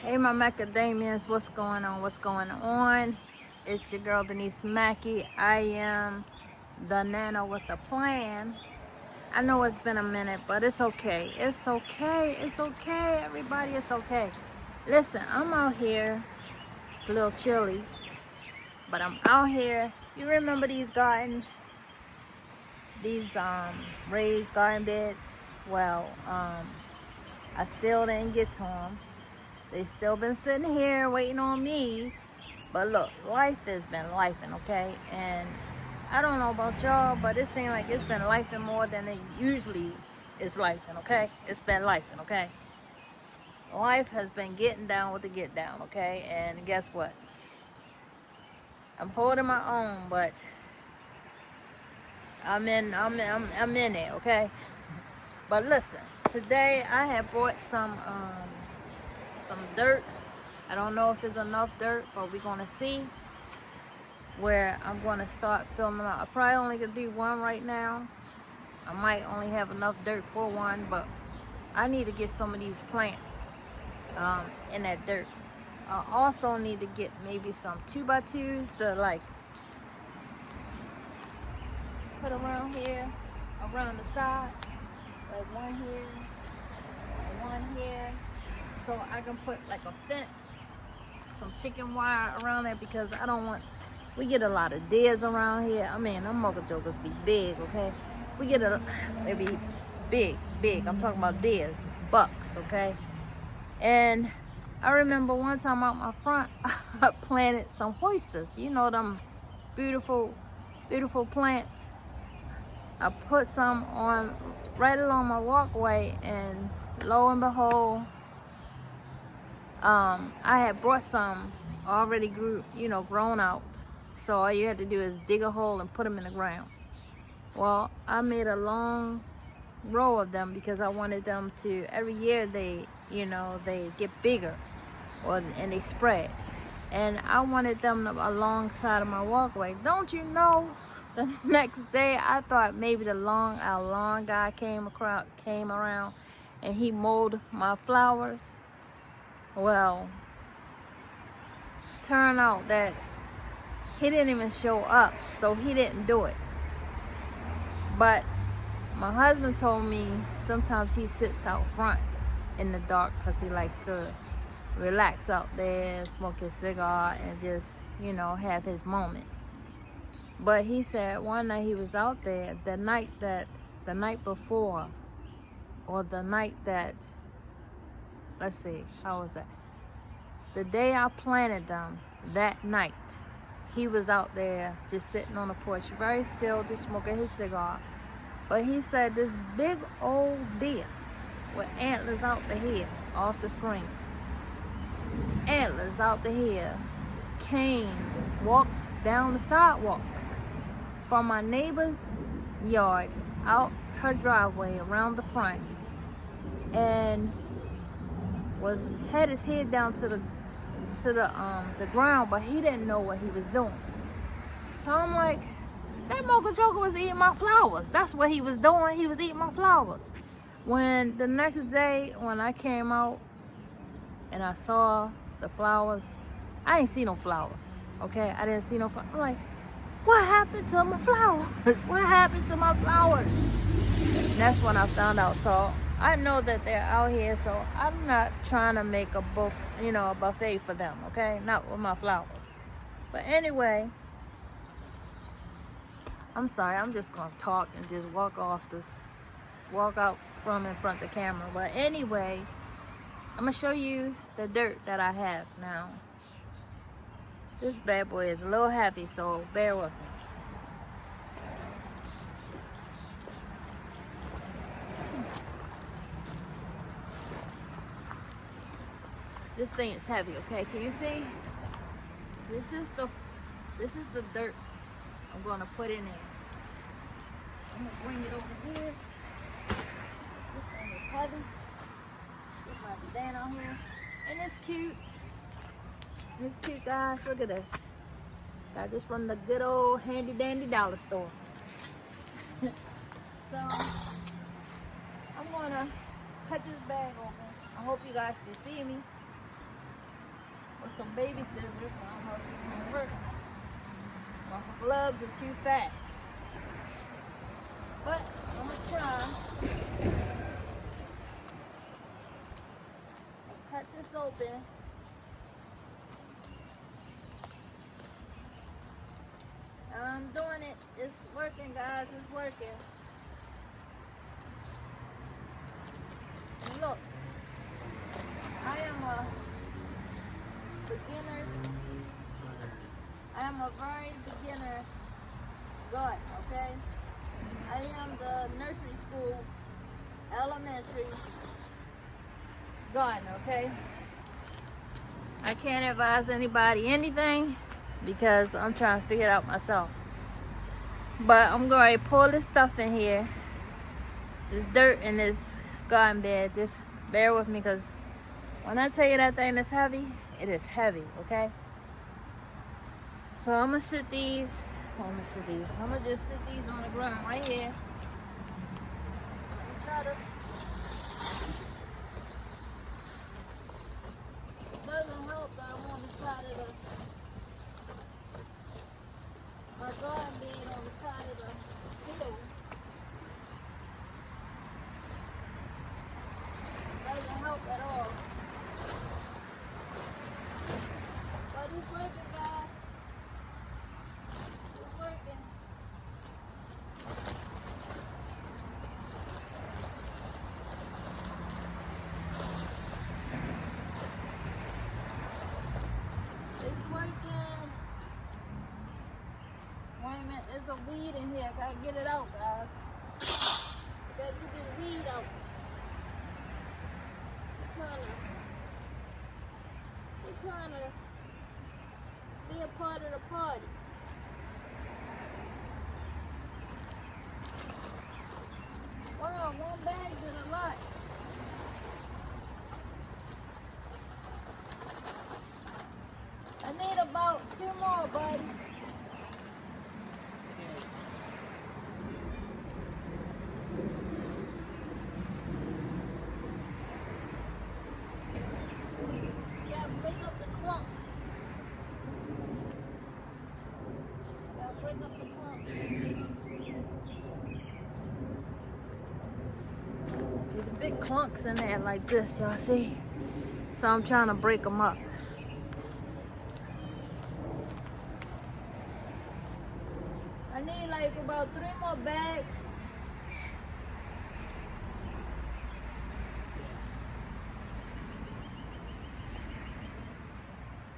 Hey, my macadamias, what's going on? What's going on? It's your girl Denise Mackey. I am the nana with a plan. I know it's been a minute, but it's okay. It's okay. It's okay, everybody. It's okay. Listen, I'm out here. It's a little chilly, but I'm out here. You remember these raised garden beds? Well, I still didn't get to them. They still been sitting here waiting on me. But look, life has been lifing, okay? And I don't know about y'all, but it seems like it's been lifing more than it usually is lifing, okay? It's been lifing, okay? Life has been getting down with the get down, okay? And guess what? I'm holding my own, but I'm in it, okay? But listen, today I have brought some dirt. I don't know if it's enough dirt, but we're gonna see where I'm gonna start filming out. I probably only could do one right now. I might only have enough dirt for one, but I need to get some of these plants in that dirt. I also need to get maybe some 2x2s to like put around here, around the side, like one here and one here, so I can put like a fence, some chicken wire around there, because I don't want, we get a lot of deers around here. I mean, them mocha jokers be big, okay? They be big. I'm talking about deers, bucks, okay? And I remember one time out my front, I planted some oysters. You know them beautiful plants. I put some on right along my walkway, and lo and behold, I had brought some already grown out. So all you had to do is dig a hole and put them in the ground. Well, I made a long row of them because I wanted them to, every year they get bigger, and they spread. And I wanted them alongside of my walkway. Don't you know, the next day I thought maybe our lawn guy came around and he mowed my flowers. Well, turned out that he didn't even show up, so he didn't do it. But my husband told me sometimes he sits out front in the dark because he likes to relax out there, smoke his cigar, and just, have his moment. But he said one night he was out there, the night before, or the night that, let's see, how was that? The day I planted them, that night, he was out there just sitting on the porch, very still, just smoking his cigar. But he said this big old deer with antlers out the head, off the screen, antlers out the head, walked down the sidewalk from my neighbor's yard, out her driveway, around the front, and had his head down to the ground, but he didn't know what he was doing. So I'm like, that mocha joker was eating my flowers. That's what he was doing. He was eating my flowers. When the next day, when I came out and I saw the flowers, I ain't see no flowers, okay? I didn't see no flowers. I'm like, what happened to my flowers? What happened to my flowers? And that's when I found out. So I know that they're out here, so I'm not trying to make a buffet for them, okay? Not with my flowers. But anyway, I'm sorry, I'm just gonna talk and just walk out from in front of the camera. But anyway, I'm gonna show you the dirt that I have now. This bad boy is a little heavy, so bear with me. This thing is heavy, okay? Can you see? This is the dirt I'm gonna put in there. I'm gonna bring it over here. This thing is heavy. This might be down on here. And it's cute. It's cute, guys. Look at this. Got this from the good old handy dandy dollar store. So I'm gonna cut this bag open. I hope you guys can see me. with some baby scissors. I don't know if it's gonna work. My gloves are too fat. But I'm gonna try. Cut this open. I'm doing it. It's working, guys. It's working. And look, I am a beginner. I am a very beginner gardener, okay? I am the nursery school, elementary gardener, okay? I can't advise anybody anything because I'm trying to figure it out myself. But I'm going to pull this stuff in here, this dirt in this garden bed. Just bear with me, because when I tell you that thing is heavy, it is heavy, okay? So I'm going to sit these. I'm going to just sit these on the ground right here. I'm try to. Doesn't help that I'm on the side of my garden bed on the side of the hill. Doesn't help at all. But it's working, guys. It's working. It's working. Wait a minute, there's a weed in here. Gotta get it out, guys. Gotta get this weed out. We're trying to be a part of the party. Wow, one bag is a lot. I need about 2 more, buddy. Break up the clumps. Gotta break up the clumps. There's big clumps in there like this, y'all see? So I'm trying to break them up. I need like about 3 more bags.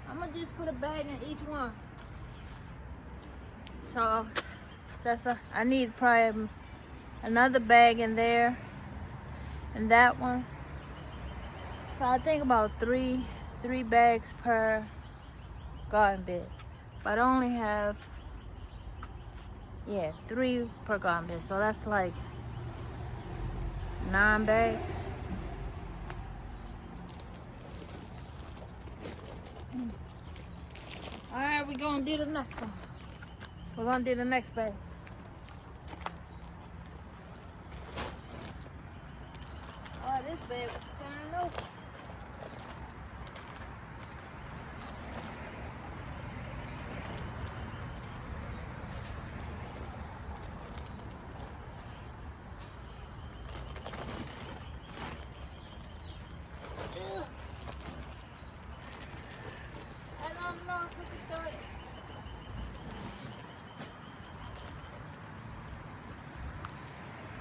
I'm gonna just put a bag in each one. So I need probably another bag in there and that one. So I think about three bags per garden bed. But I only have 3 per garden bed. So that's like 9 bags. Alright, we're gonna do the next one. We're gonna do the next bag. Oh, this bag was turning over.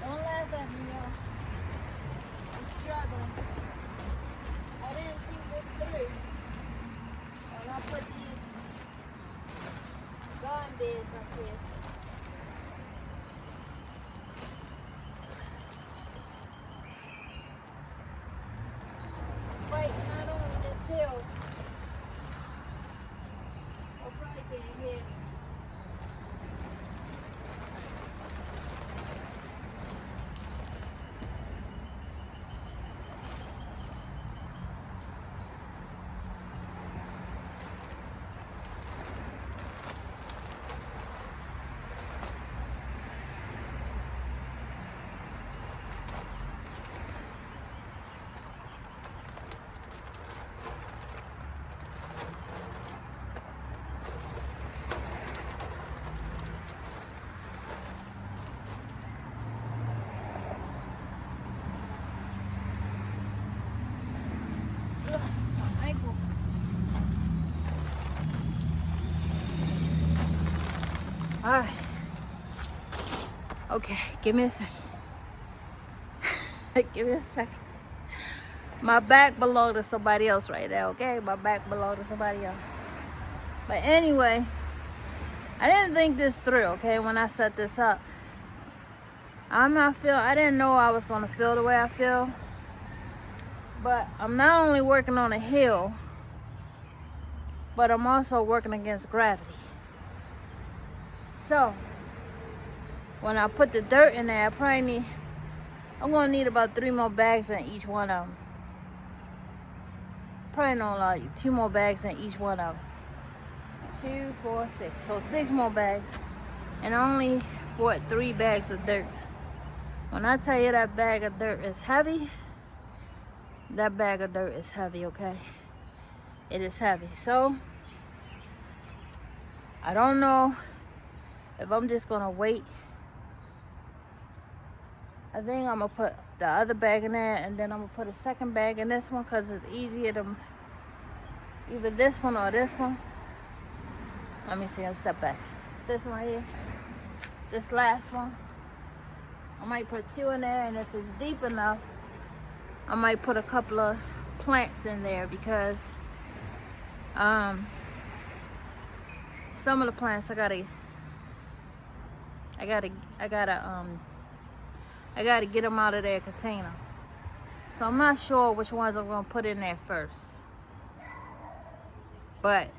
Don't laugh at me, y'all. I'm struggling. Alright. Okay, give me a second. Give me a second. My back belonged to somebody else right now, okay? My back belonged to somebody else. But anyway, I didn't think this through, okay, when I set this up. I didn't know I was going to feel the way I feel. But I'm not only working on a hill, but I'm also working against gravity. So, when I put the dirt in there, I'm going to need about 3 more bags in each one of them. Probably no, like 2 more bags in each one of them. 2, 4, 6. So 6 more bags. And I only bought 3 bags of dirt. When I tell you that bag of dirt is heavy, that bag of dirt is heavy, okay? It is heavy. So, I don't know if I'm just going to wait. I think I'm going to put the other bag in there, and then I'm going to put a second bag in this one because it's easier to either this one or this one. Let me see. I'll step back. This one here. This last one. I might put 2 in there, and if it's deep enough, I might put a couple of plants in there because some of the plants I gotta get them out of their container. So I'm not sure which ones I'm gonna put in there first. But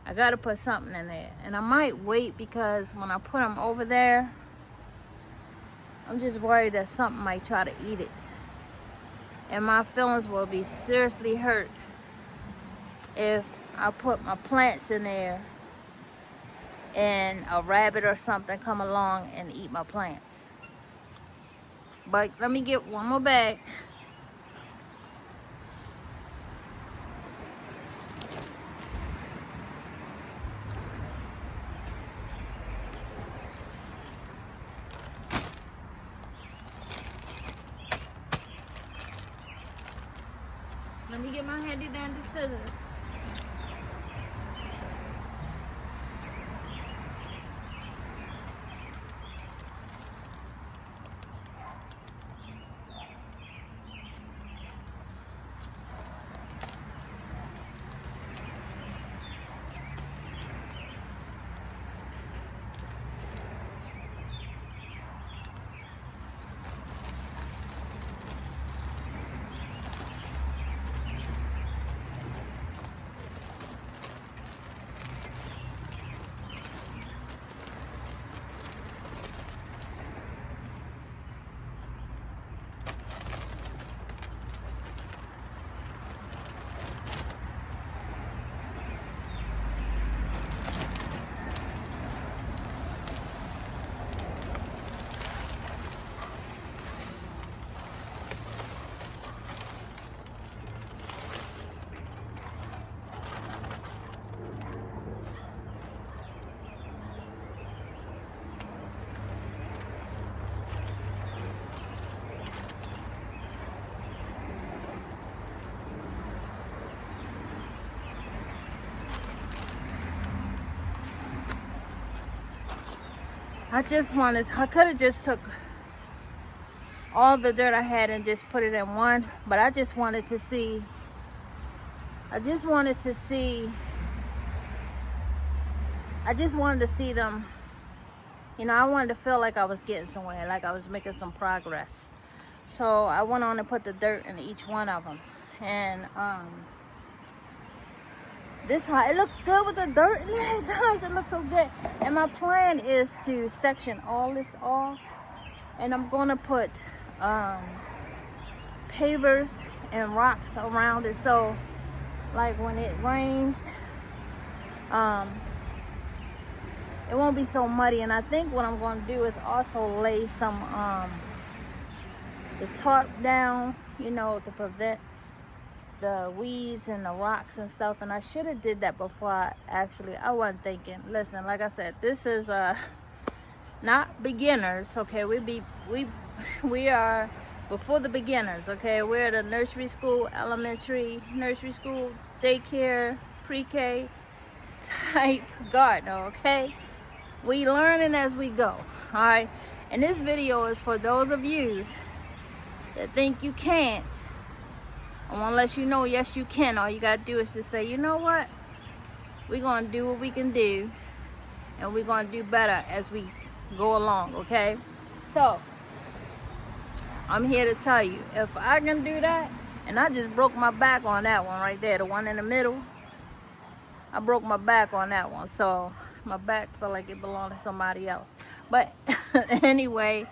I gotta put something in there. And I might wait because when I put them over there, I'm just worried that something might try to eat it. And my feelings will be seriously hurt if I put my plants in there and a rabbit or something come along and eat my plants. But let me get 1 more bag. Let me get my handy dandy scissors. I could have just took all the dirt I had and just put it in one, but I just wanted to see them, you know, I wanted to feel like I was getting somewhere, like I was making some progress. So I went on and put the dirt in each one of them. And it looks good with the dirt in there, guys. It looks so good. And my plan is to section all this off, and I'm gonna put pavers and rocks around it, so like when it rains, it won't be so muddy. And I think what I'm gonna do is also lay some the tarp down, you know, to prevent the weeds and the rocks and stuff. And I should have did that before I wasn't thinking. Listen, like I said, this is not beginners, okay? We are before the beginners, okay? We're at a nursery school, elementary, nursery school, daycare, pre-K type gardener, okay? We learning as we go. All right. And this video is for those of you that think you can't. I want to let you know, yes, you can. All you got to do is just say, you know what? We're going to do what we can do. And we're going to do better as we go along, okay? So, I'm here to tell you, if I can do that, and I just broke my back on that one right there, the one in the middle. I broke my back on that one. So, my back felt like it belonged to somebody else. But, anyway,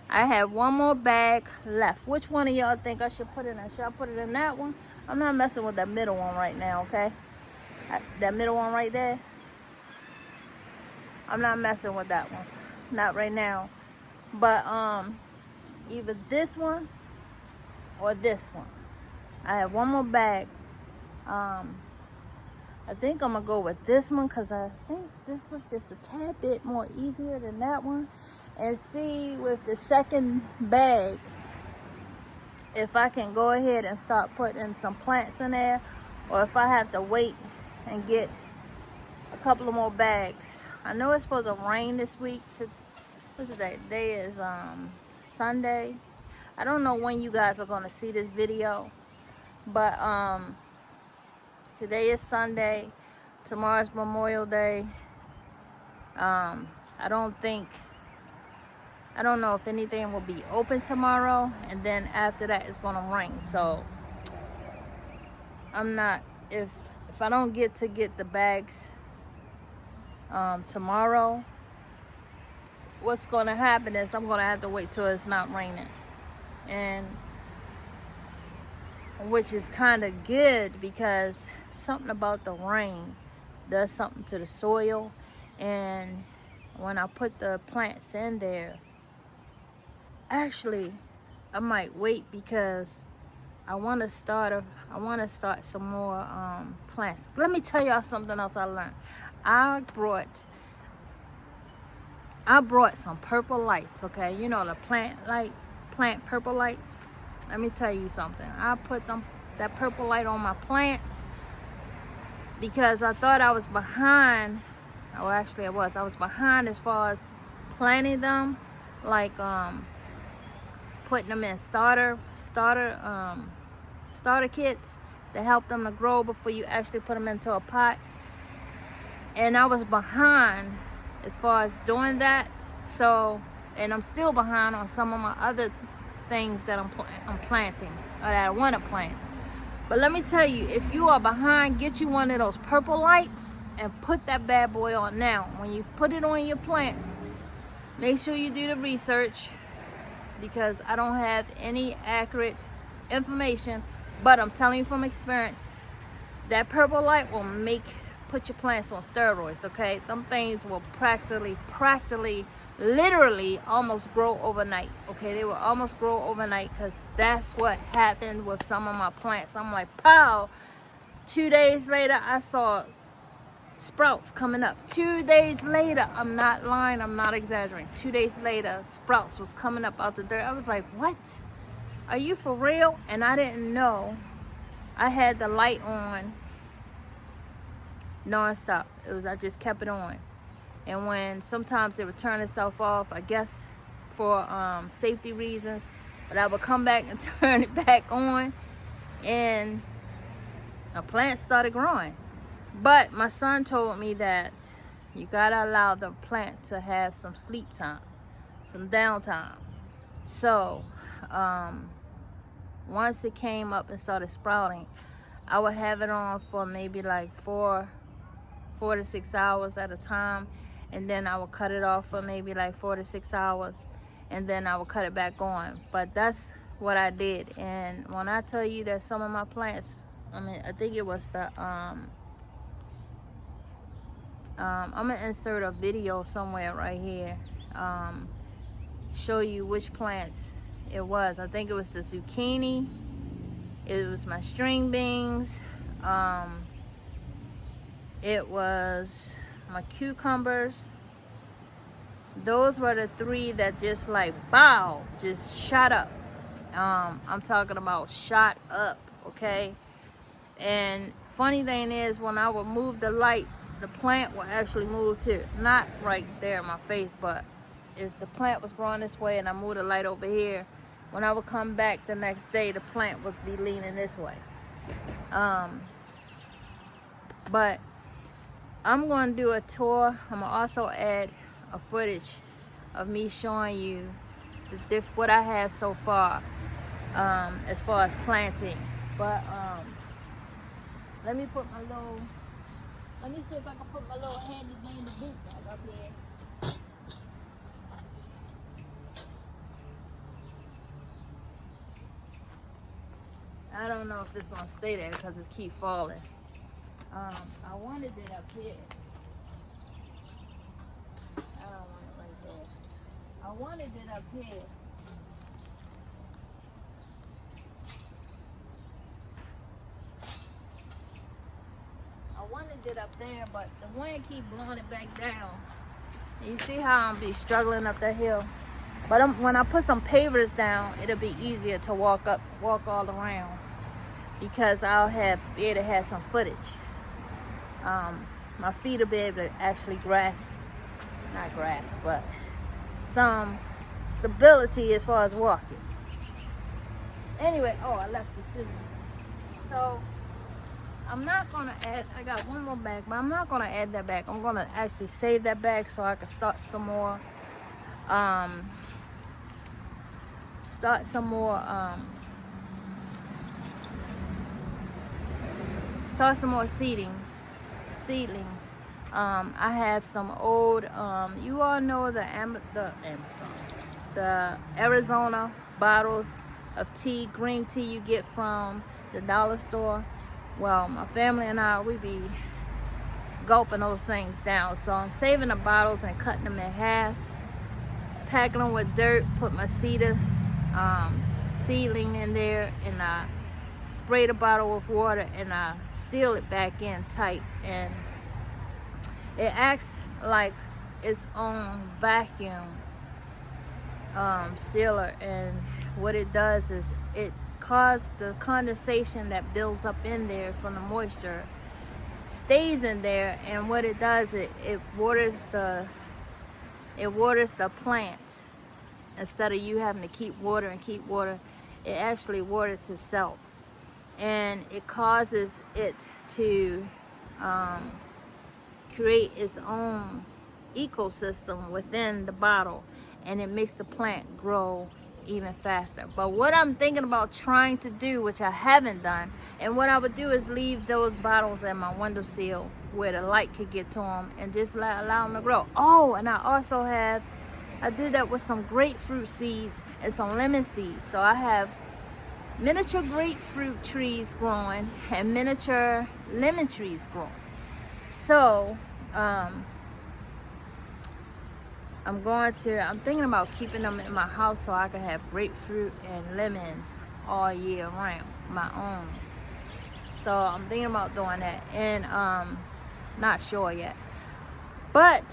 I have one more bag left. Which one of y'all think I should put in? Should I put it in that one? I'm not messing with that middle one right now, okay? That middle one right there. I'm not messing with that one. Not right now. But either this one or this one. I have one more bag. I think I'm gonna go with this one because I think this was just a tad bit more easier than that one. And see with the second bag if I can go ahead and start putting some plants in there, or if I have to wait and get a couple of more bags. I know it's supposed to rain this week. What's the day? Today is Sunday. I don't know when you guys are gonna see this video, but today is Sunday. Tomorrow's Memorial Day. I don't know if anything will be open tomorrow, and then after that it's gonna rain. So I'm not, if I don't get the bags tomorrow, what's gonna happen is I'm gonna have to wait till it's not raining, and which is kind of good because something about the rain does something to the soil. And when I put the plants in there, actually I might wait because I want to start some more plants. Let me tell y'all something else I learned. I brought some purple lights, okay? You know, the plant purple lights. Let me tell you something. I put that purple light on my plants because I thought I was behind. Well, actually I was behind as far as planting them, like putting them in starter kits to help them to grow before you actually put them into a pot. And I was behind as far as doing that. So, and I'm still behind on some of my other things that I'm planting, or that I want to plant. But let me tell you, if you are behind, get you one of those purple lights and put that bad boy on now. When you put it on your plants, make sure you do the research, because I don't have any accurate information, but I'm telling you from experience, that purple light will put your plants on steroids, okay? Them things will practically, literally almost grow overnight, okay? They will almost grow overnight, because that's what happened with some of my plants. I'm like, pow! 2 days later, I saw sprouts coming up. 2 days later, I'm not lying, I'm not exaggerating. 2 days later, sprouts was coming up out the dirt. I was like, what? Are you for real? And I didn't know I had the light on non-stop. I just kept it on. And when sometimes it would turn itself off, I guess for safety reasons, but I would come back and turn it back on, and a plant started growing. But my son told me that you gotta allow the plant to have some sleep time, some downtime. So once it came up and started sprouting, I would have it on for maybe like 4 to 6 hours at a time, and then I would cut it off for maybe like 4 to 6 hours, and then I would cut it back on. But that's what I did. And when I tell you that some of my plants, I think it was the I'm gonna insert a video somewhere right here, show you which plants it was. I think it was the zucchini, it was my string beans, it was my cucumbers. Those were the 3 that just like, bow, just shot up. I'm talking about shot up, okay? And funny thing is, when I would move the light the plant will actually move too. Not right there in my face, but if the plant was growing this way and I moved the light over here, when I would come back the next day, the plant would be leaning this way. But I'm going to do a tour. I'm going to also add a footage of me showing you what I have so far as far as planting. But let me see if I can put my little handy dandy boot bag up here. I don't know if it's gonna stay there because it keeps falling. I wanted it up here. I don't want it right there. I wanted it up here. I wanted it up there, but the wind keep blowing it back down. And you see how I'm be struggling up that hill? But when I put some pavers down, it'll be easier to walk all around, because I'll be able to have some footage. My feet will be able to actually but some stability as far as walking. Anyway, I left the scissors. So I'm not gonna add, I got one more bag, but I'm not gonna add that bag. I'm gonna actually save that bag so I can start some more seedlings. I have some old, you all know the Arizona bottles of tea, green tea you get from the dollar store. Well, my family and I, we be gulping those things down. So I'm saving the bottles and cutting them in half, packing them with dirt, put my seedling in there, and I spray the bottle with water and I seal it back in tight, and it acts like its own vacuum sealer. And what it does is it causes the condensation that builds up in there from the moisture stays in there, and what it does, it waters the plant. Instead of you having to keep water, it actually waters itself, and it causes it to create its own ecosystem within the bottle, and it makes the plant grow even faster. But what I'm thinking about trying to do, which I haven't done, and what I would do is leave those bottles at my windowsill where the light could get to them and just allow them to grow. And I did that with some grapefruit seeds and some lemon seeds. So I have miniature grapefruit trees growing and miniature lemon trees growing. So I'm thinking about keeping them in my house so I can have grapefruit and lemon all year round, my own. So I'm thinking about doing that, and not sure yet. But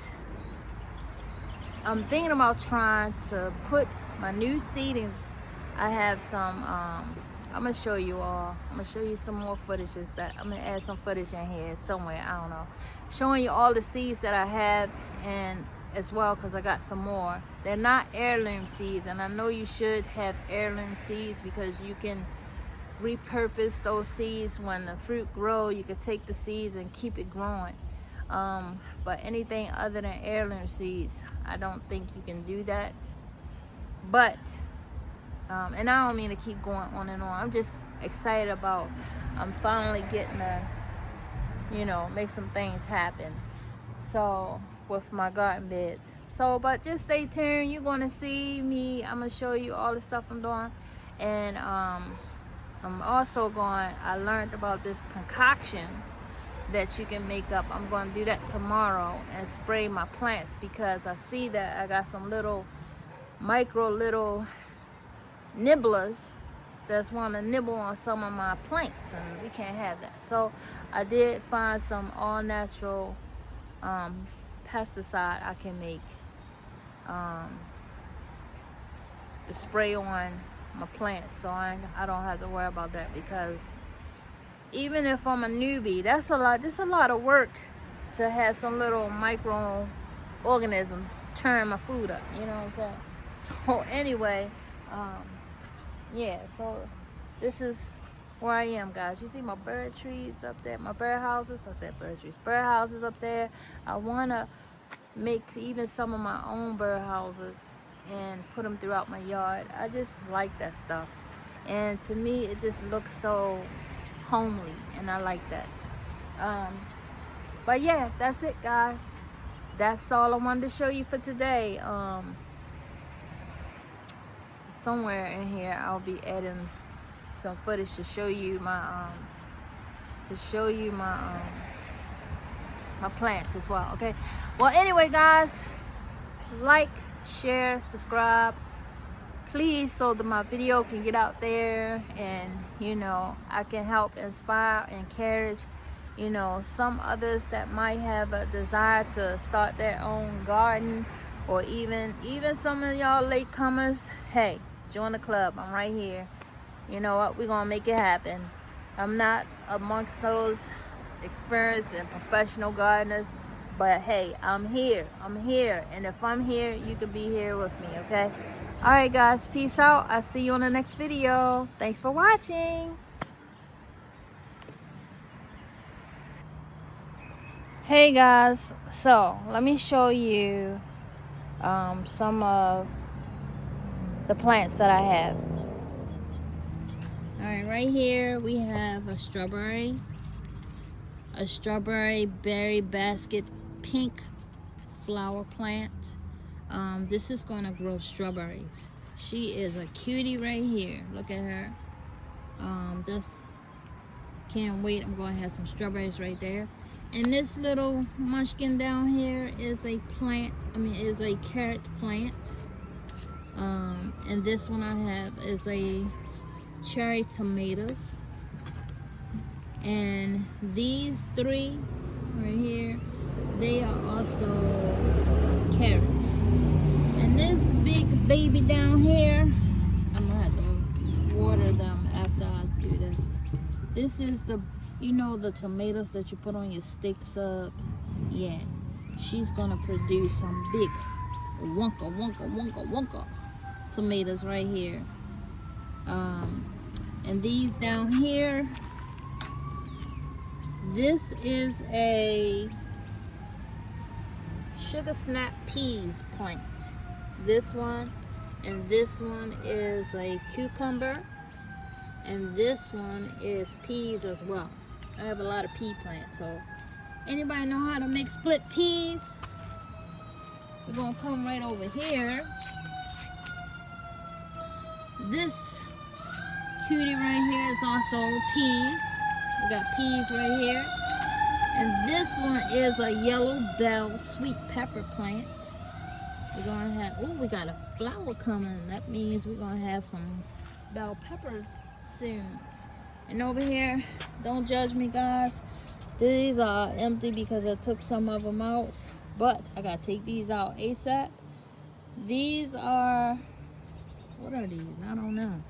I'm thinking about trying to put my new seedings. I have some, I'm going to show you all. I'm going to show you some more footages that I'm going to add some footage in here somewhere. I don't know. Showing you all the seeds that I have, and as well, because I got some more. They're not heirloom seeds, and I know you should have heirloom seeds because you can repurpose those seeds. When the fruit grow, you can take the seeds and keep it growing. But anything other than heirloom seeds, I don't think you can do that. But and I don't mean to keep going on and on. I'm just excited about I'm finally getting to make some things happen. So with my garden beds. But just stay tuned. You're going to see me. I'm going to show you all the stuff I'm doing. And I'm also I learned about this concoction that you can make up. I'm going to do that tomorrow and spray my plants, because I see that I got some little nibblers that's want to nibble on some of my plants, and we can't have that. So I did find some all natural pesticide I can make to spray on my plants, so I don't have to worry about that. Because even if I'm a newbie, there's a lot of work to have some little microorganism turn my food up, you know what I'm saying? So anyway, yeah, so this is where I am, guys. You see my bird trees up there, my bird houses. I said bird trees, bird houses up there. I want to make even some of my own bird houses and put them throughout my yard. I just like that stuff, and to me it just looks so homely, and I like that. But yeah, that's it, guys. That's all I wanted to show you for today. Somewhere in here I'll be adding some footage to show you my my plants as well. Okay, well, anyway, guys, like, share, subscribe, please, so that my video can get out there, and you know, I can help inspire, encourage, you know, some others that might have a desire to start their own garden, or even some of y'all latecomers. Hey, join the club. I'm right here. You know what? We're gonna make it happen. I'm not amongst those experienced and professional gardeners, but hey, I'm here, and if I'm here, you can be here with me. Okay, all right, guys, peace out. I'll see you on the next video. Thanks for watching. Hey guys, so let me show you some of the plants that I have. All right, right here we have a strawberry berry basket pink flower plant. This is going to grow strawberries. She is a cutie right here. Look at her. This, can't wait. I'm going to have some strawberries right there. And this little munchkin down here is a plant. Is a carrot plant. And this one I have is a cherry tomatoes. And these three right here, they are also carrots. And this big baby down here, I'm gonna have to water them after I do this. This is the, you know, the tomatoes that you put on your steaks up. Yeah, she's gonna produce some big wonka tomatoes right here. And these down here, this is a sugar snap peas plant. This one, and this one is a cucumber, and this one is peas as well. I have a lot of pea plants, so anybody know how to make split peas? We're gonna come right over here. This cutie right here is also peas. We got peas right here. And this one is a yellow bell sweet pepper plant. We're gonna have, oh, we got a flower coming. That means we're gonna have some bell peppers soon. And over here, don't judge me, guys. These are empty because I took some of them out, but I gotta take these out ASAP. These are, what are these? I don't know.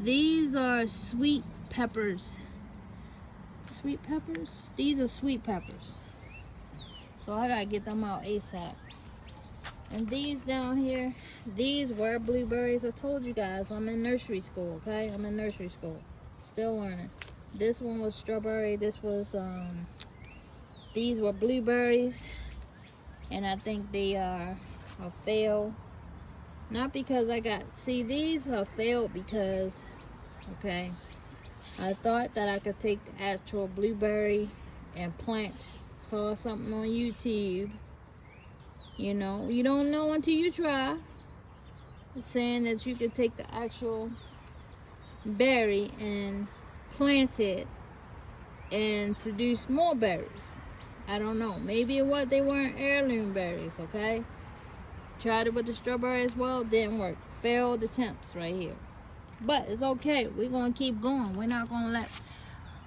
These are sweet peppers. Sweet peppers? These are sweet peppers. So I gotta get them out ASAP. And these down here, these were blueberries. I told you guys, I'm in nursery school, okay? I'm in nursery school. Still learning. This one was strawberry. This was, these were blueberries. And I think they are a fail. Not because I got, see, these are failed because, okay, I thought that I could take the actual blueberry and plant. Saw something on YouTube. You know, you don't know until you try. It's saying that you could take the actual berry and plant it and produce more berries. I don't know. Maybe they weren't heirloom berries, okay? Tried it with the strawberry as well. Didn't work. Failed attempts right here. But it's okay. We're going to keep going. We're not going to let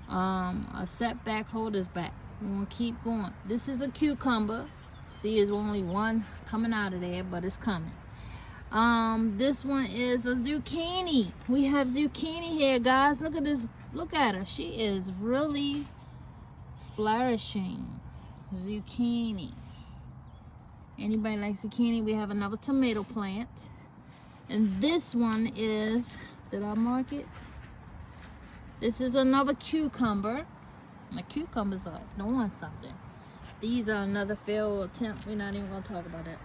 a setback hold us back. We're going to keep going. This is a cucumber. See, there's only one coming out of there, but it's coming. This one is a zucchini. We have zucchini here, guys. Look at this. Look at her. She is really flourishing zucchini. Anybody like zucchini? We have another tomato plant. And this one is, did I mark it? This is another cucumber. My cucumbers are doing something. These are another failed attempt. We're not even going to talk about that.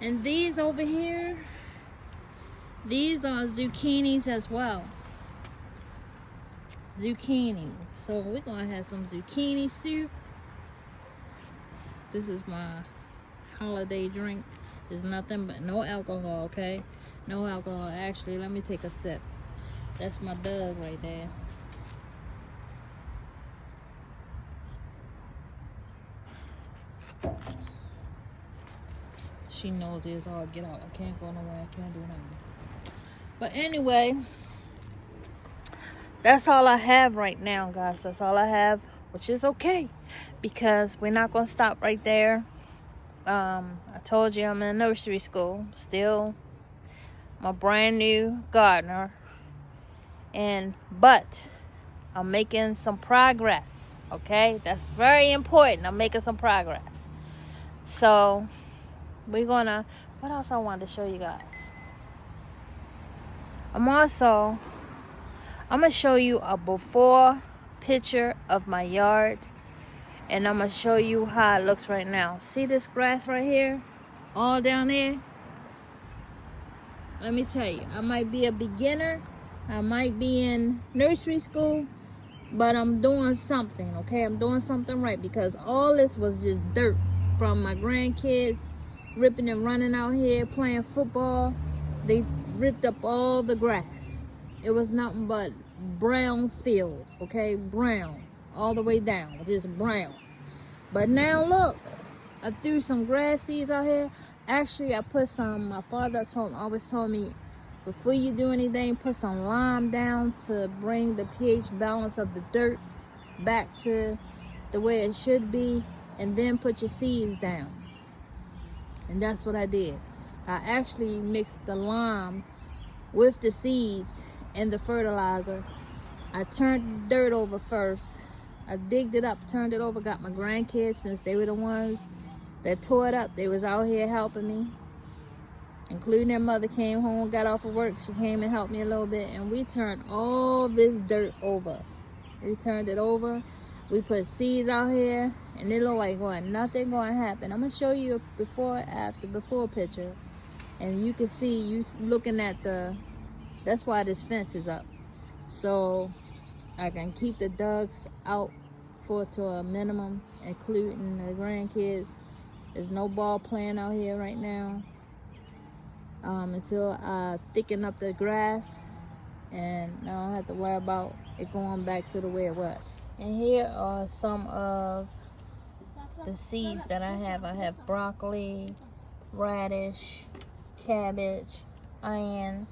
And these over here, these are zucchinis as well. Zucchini. So we're going to have some zucchini soup. This is my holiday drink. There's nothing but no alcohol, okay? No alcohol. Actually, let me take a sip. That's my Doug right there. She knows it's all get out. I can't go nowhere. I can't do nothing. But anyway, that's all I have right now, guys. That's all I have, which is okay, because we're not going to stop right there. I told you I'm in a nursery school. Still, I'm a brand new gardener. But I'm making some progress, okay? That's very important. I'm making some progress. So, we're gonna, what else I wanted to show you guys? I'm gonna show you a before picture of my yard, and I'm gonna show you how it looks right now. See this grass right here? All down there? Let me tell you, I might be a beginner. I might be in nursery school, but I'm doing something, okay? I'm doing something right, because all this was just dirt from my grandkids ripping and running out here playing football. They ripped up all the grass. It was nothing but brown field, okay? Brown all the way down, just brown. But now look, I threw some grass seeds out here. Actually, I put some, my father always told me, before you do anything, put some lime down to bring the pH balance of the dirt back to the way it should be, and then put your seeds down. And that's what I did. I actually mixed the lime with the seeds and the fertilizer. I turned the dirt over first. I digged it up, turned it over, got my grandkids, since they were the ones that tore it up. They was out here helping me, including their mother. Came home, got off of work. She came and helped me a little bit, and we turned all this dirt over. We turned it over. We put seeds out here, and it looked like what? Nothing going to happen. I'm going to show you a before picture, and you can see, you looking at that's why this fence is up. So I can keep the dogs out to a minimum, including the grandkids. There's no ball playing out here right now. Until I thicken up the grass, and I don't have to worry about it going back to the way it was. And here are some of the seeds that I have. I have broccoli, radish, cabbage, onion,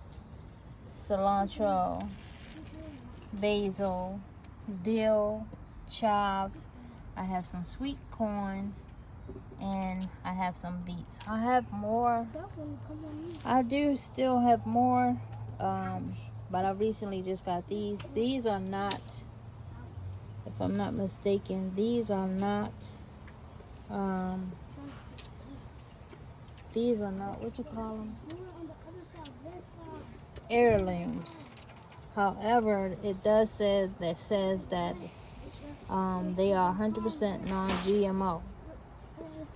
cilantro, basil, dill, chives. I have some sweet corn, and I have some beets. I have more. I do still have more, but I recently just got these. These are not, if I'm not mistaken, these are not, what you call them? Heirlooms. However, it does say that they are 100% non-GMO.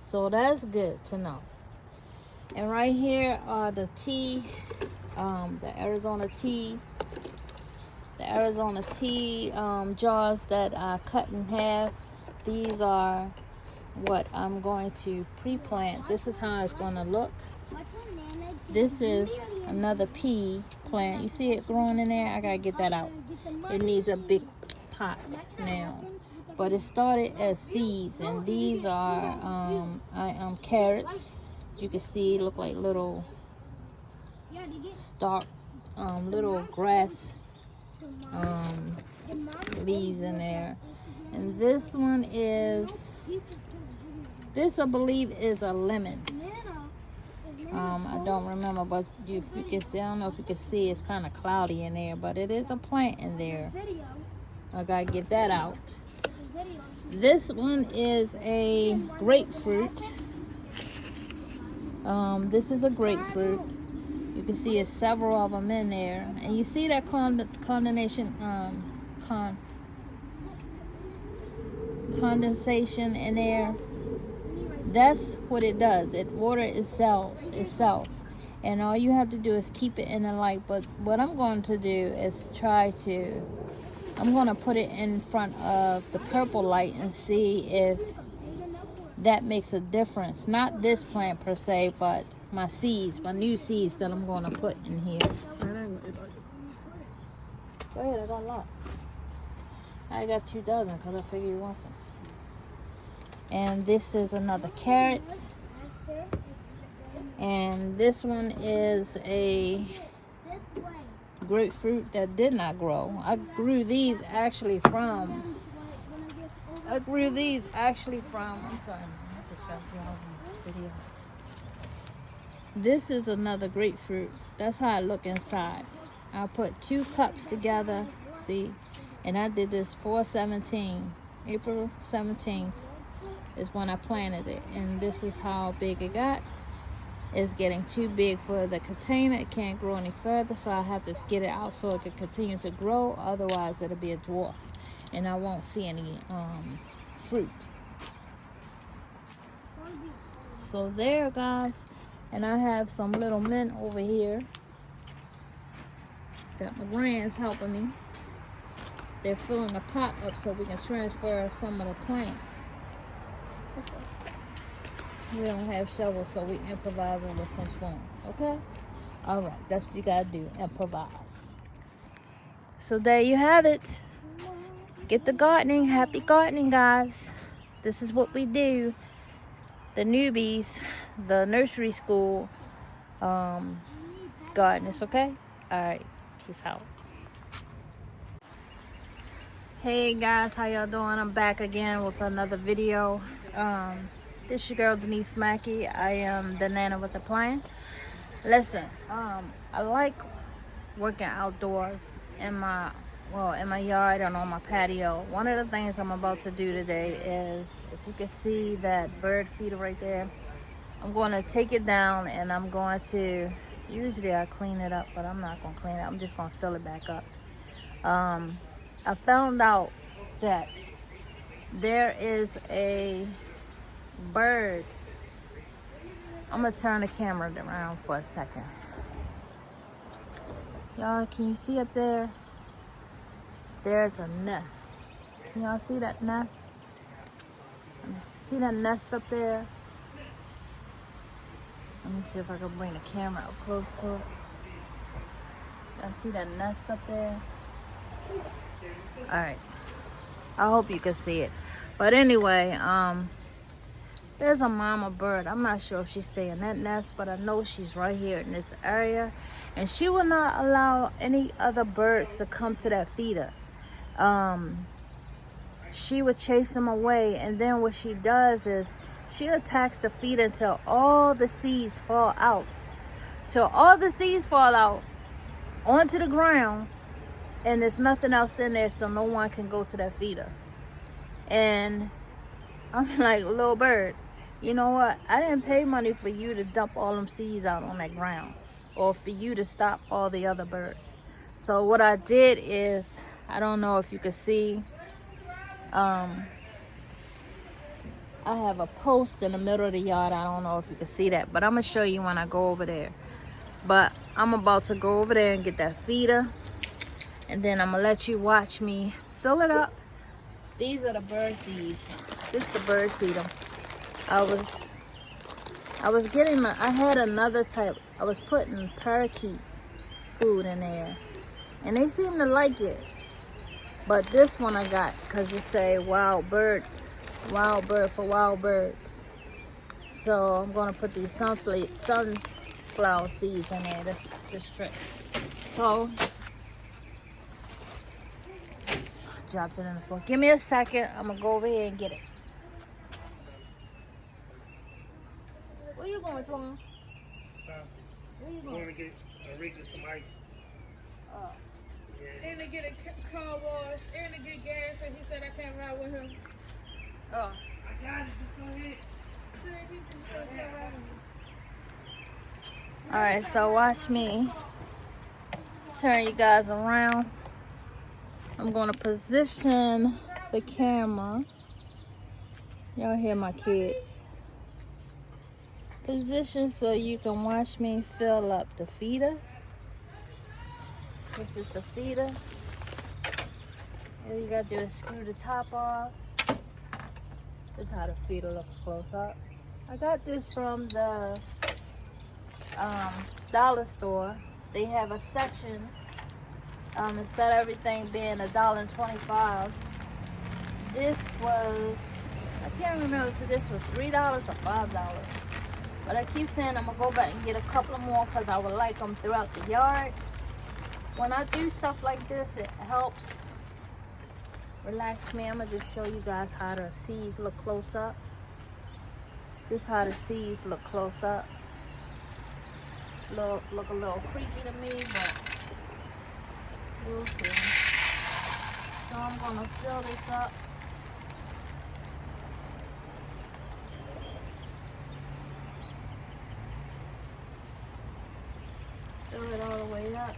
So that's good to know. And right here are the tea, the Arizona tea jars that I cut in half. These are what I'm going to pre-plant. This is how it's going to look. This is another pea plant. You see it growing in there? I gotta get that out. It needs a big pot now. But it started as seeds, and these are carrots. You can see look like little stalk, little grass leaves in there. And this one is, I believe is a lemon. I don't remember, but if you can see, I don't know if you can see, it's kind of cloudy in there, but it is a plant in there. I gotta get that out. This one is a grapefruit. This is a grapefruit. You can see it's several of them in there, and you see that condensation in there. That's what it does. It waters itself, and all you have to do is keep it in the light. But what I'm going to do is I'm going to put it in front of the purple light and see if that makes a difference. Not this plant per se, but my new seeds that I'm going to put in here. Go ahead, I got a lot. I got 2 dozen because I figure you want some. And this is another carrot. And this one is a grapefruit that did not grow. I grew these actually from, I'm sorry, I just got you out in the video. This is another grapefruit. That's how it look inside. I put 2 cups together, see, and I did this April 17th is when I planted it, and this is how big it got. It's getting too big for the container. It can't grow any further, so I have to get it out so it can continue to grow. Otherwise, it'll be a dwarf, and I won't see any fruit. So there, guys, and I have some little mint over here. Got my grands helping me. They're filling the pot up so we can transfer some of the plants. We don't have shovels, so we improvise with some spoons, okay? All right, that's what you gotta do, improvise. So there you have it. Get the gardening. Happy gardening, guys. This is what we do. The newbies, the nursery school gardeners, okay? All right, peace out. Hey guys, how y'all doing? I'm back again with another video. This your girl Denise Mackey. I am the Nana with the Plan. Listen, I like working outdoors in my yard and on my patio. One of the things I'm about to do today is, if you can see that bird feeder right there, I'm going to take it down and I'm going to, usually I clean it up, but I'm not going to clean it. I'm just going to fill it back up. I found out that there is a bird. I'm gonna turn the camera around for a second. Y'all, can you see up there? There's a nest. Can y'all see that nest? See that nest up there? Let me see if I can bring the camera up close to it. Y'all see that nest up there? Alright. I hope you can see it. But anyway, there's a mama bird. I'm not sure if she's staying in that nest, but I know she's right here in this area. And she will not allow any other birds to come to that feeder. She would chase them away, and then what she does is she attacks the feeder until all the seeds fall out. Till all the seeds fall out onto the ground, and there's nothing else in there, so no one can go to that feeder. And I'm like, little bird, you know what? I didn't pay money for you to dump all them seeds out on that ground, or for you to stop all the other birds. So what I did is, I don't know if you can see, I have a post in the middle of the yard. I don't know if you can see that, but I'm gonna show you when I go over there. But I'm about to go over there and get that feeder, and then I'm gonna let you watch me fill it up. These are the bird seeds. This is the bird seed. I had another type. I was putting parakeet food in there, and they seem to like it. But this one I got because it say wild bird for wild birds. So I'm gonna put these sunflower seeds in there. This trick. So dropped it in the floor. Give me a second. I'm gonna go over here and get it. Where you going, Tom? Where you going? I'm going to get Rika some ice. Oh. Yeah. get a car wash and to get gas, and he said I can't ride with him. Oh. I got it. Just go ahead. So you just go ahead. Alright, so watch me turn you guys around. I'm going to position the camera. Y'all hear my kids. Position so you can watch me fill up the feeder. This is the feeder. All you gotta do is screw the top off. This is how the feeder looks close up. I got this from the dollar store. They have a section. Instead of everything being $1.25, this was, I can't remember if this was $3 or $5. But I keep saying I'm gonna go back and get a couple more because I would like them throughout the yard. When I do stuff like this, it helps relax me. I'm gonna just show you guys how the seeds look close up. This is how the seeds look close up. Look a little creepy to me, but we'll see. So I'm gonna fill this up. Fill it all the way up.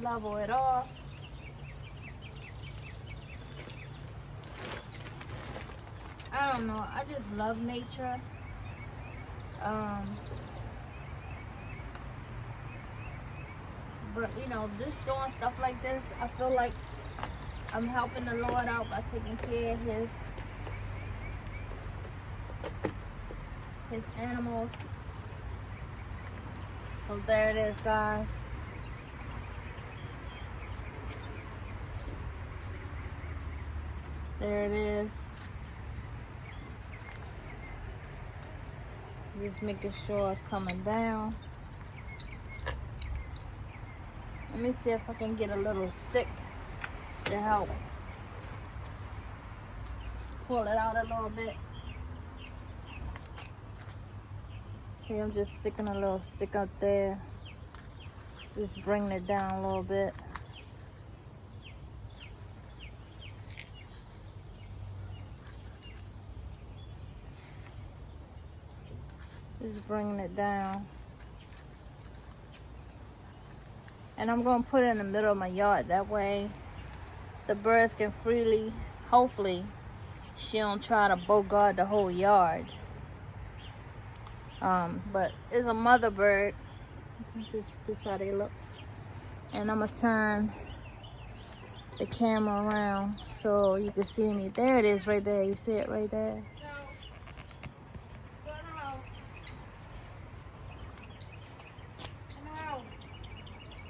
Level it off. I don't know, I just love nature. But you know, just doing stuff like this, I feel like I'm helping the Lord out by taking care of his animals. So there it is, guys. There it is. Just making sure it's coming down. Let me see if I can get a little stick to help pull it out a little bit. See, I'm just sticking a little stick up there. Just bringing it down a little bit. Just bringing it down. And I'm going to put it in the middle of my yard. That way the birds can freely, hopefully, she don't try to bogart the whole yard. But it's a mother bird. This how they look. And I'm going to turn the camera around so you can see me. There it is right there. You see it right there?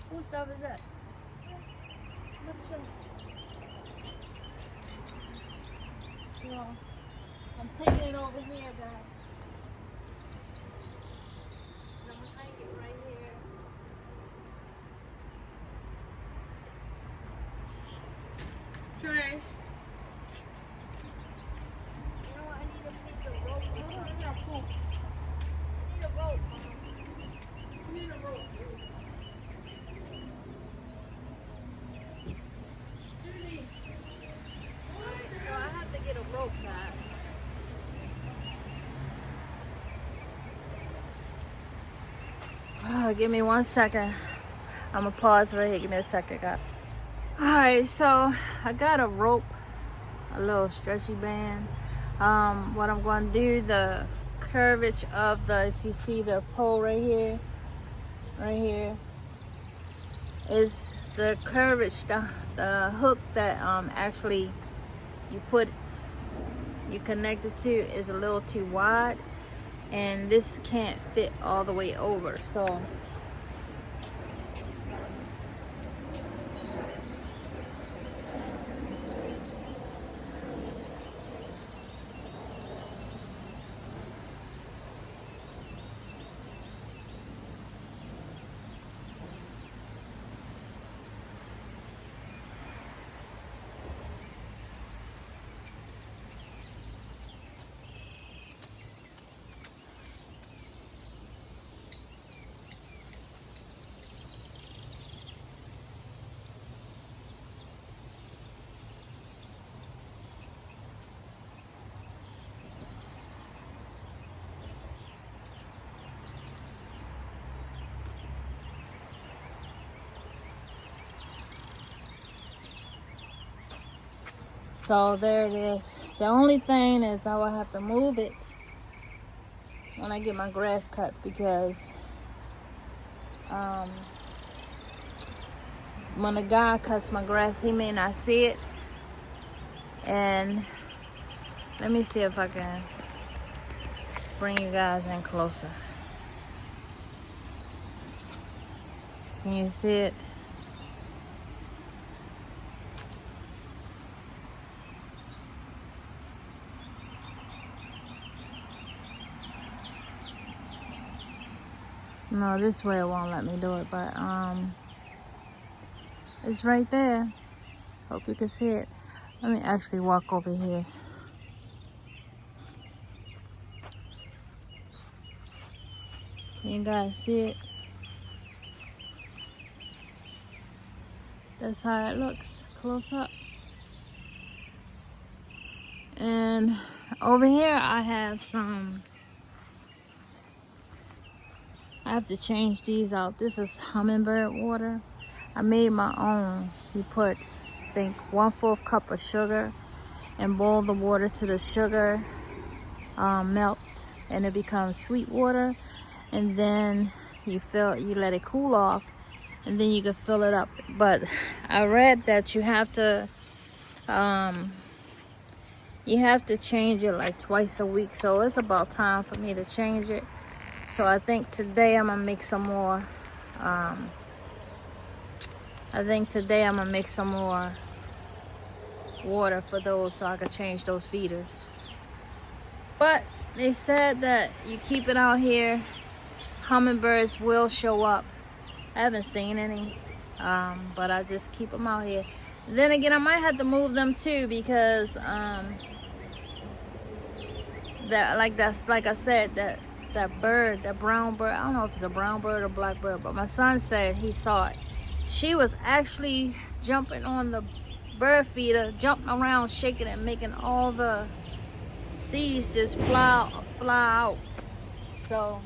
Whose stuff is that? No. I'm taking it over here, guys. I'm gonna hang it right here. Trash. You know what? I need a piece of rope. I need a rope, Mom. I need a rope. So I have to get a rope back. Give me 1 second. I'm gonna pause right here. Give me a second, guys. Alright, so I got a rope, a little stretchy band. What I'm gonna do, the curvature of the, if you see the pole right here, is the curvature, the hook that actually you connect it to is a little too wide, and this can't fit all the way over. So So there it is. The only thing is I will have to move it when I get my grass cut, because when the guy cuts my grass, he may not see it. And let me see if I can bring you guys in closer. Can you see it? No, this way it won't let me do it, but it's right there. Hope you can see it. Let me actually walk over here. Can you guys see it? That's how it looks close up. And over here I have I have to change these out. This is hummingbird water. I made my own. You put, I think, 1/4 cup of sugar and boil the water till the sugar melts and it becomes sweet water. And then you let it cool off, and then you can fill it up. But I read that you have to change it like twice a week. So it's about time for me to change it. So I think today I'm gonna make some more. Water for those, so I can change those feeders. But they said that you keep it out here, hummingbirds will show up. I haven't seen any, but I just keep them out here. Then again, I might have to move them too, because like I said, that bird, that brown bird, I don't know if it's a brown bird or black bird, but my son said he saw it. She was actually jumping on the bird feeder, jumping around, shaking it, making all the seeds just fly out. So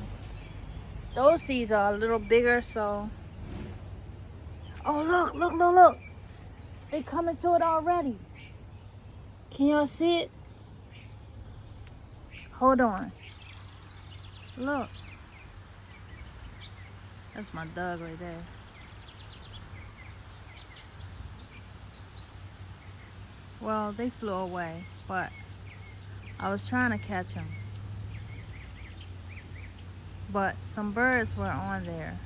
those seeds are a little bigger. So, oh look! They coming to it already. Can y'all see it? Hold on. Look. That's my dog right there. Well, they flew away, but I was trying to catch them. But some birds were on there.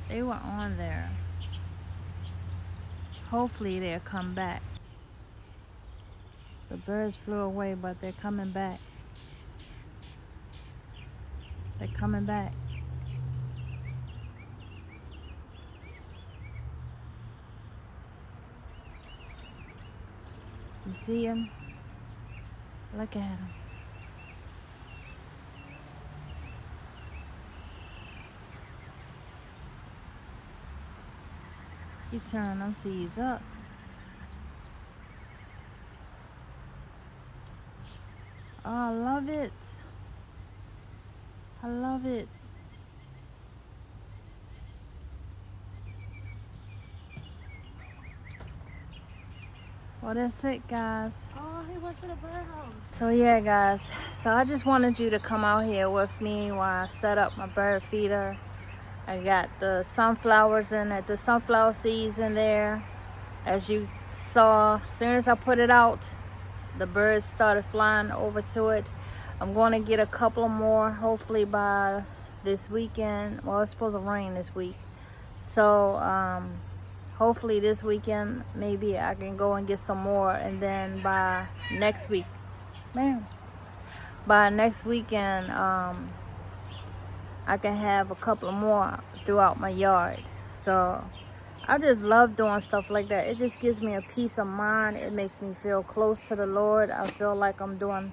They were on there. Hopefully they'll come back. The birds flew away, but they're coming back. They're coming back. You see him? Look at him. He turned them seeds up. Oh, I love it. I love it. Well, that's it, guys. Oh, he went to the birdhouse. So yeah, guys. So I just wanted you to come out here with me while I set up my bird feeder. I got the sunflowers in it, the sunflower seeds in there. As you saw, as soon as I put it out, the birds started flying over to it. I'm going to get a couple more, hopefully by this weekend. Well, it's supposed to rain this week. So, hopefully this weekend, maybe I can go and get some more. And then by next week, by next weekend, I can have a couple more throughout my yard. So I just love doing stuff like that. It just gives me a peace of mind. It makes me feel close to the Lord. I feel like I'm doing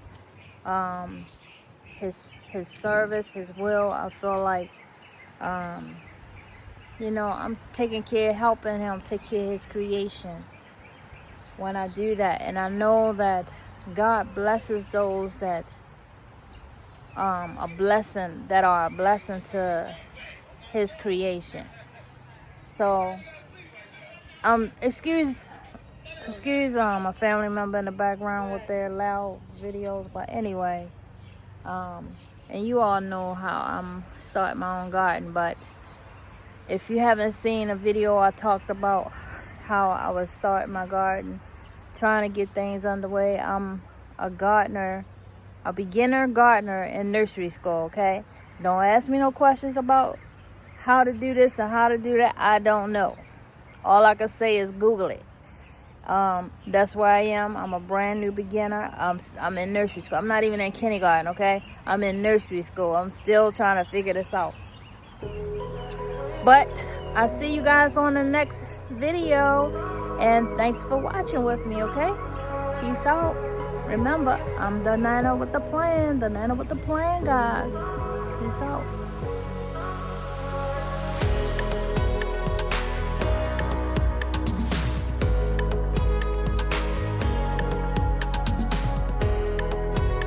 his service, his will. I feel like I'm taking care, helping him take care of his creation when I do that. And I know that God blesses those that are a blessing to his creation. So excuse Excuse a family member in the background with their loud videos, but anyway, and you all know how I'm starting my own garden, but if you haven't seen a video, I talked about how I was starting my garden, trying to get things underway. I'm a gardener, a beginner gardener in nursery school, okay? Don't ask me no questions about how to do this and how to do that. I don't know. All I can say is Google it. That's where I am. I'm a brand new beginner. I'm in nursery school. I'm not even in kindergarten, okay? I'm in nursery school. I'm still trying to figure this out. But I'll see you guys on the next video. And thanks for watching with me, okay? Peace out. Remember, I'm the Nana with the plan. The Nana with the plan, guys. Peace out.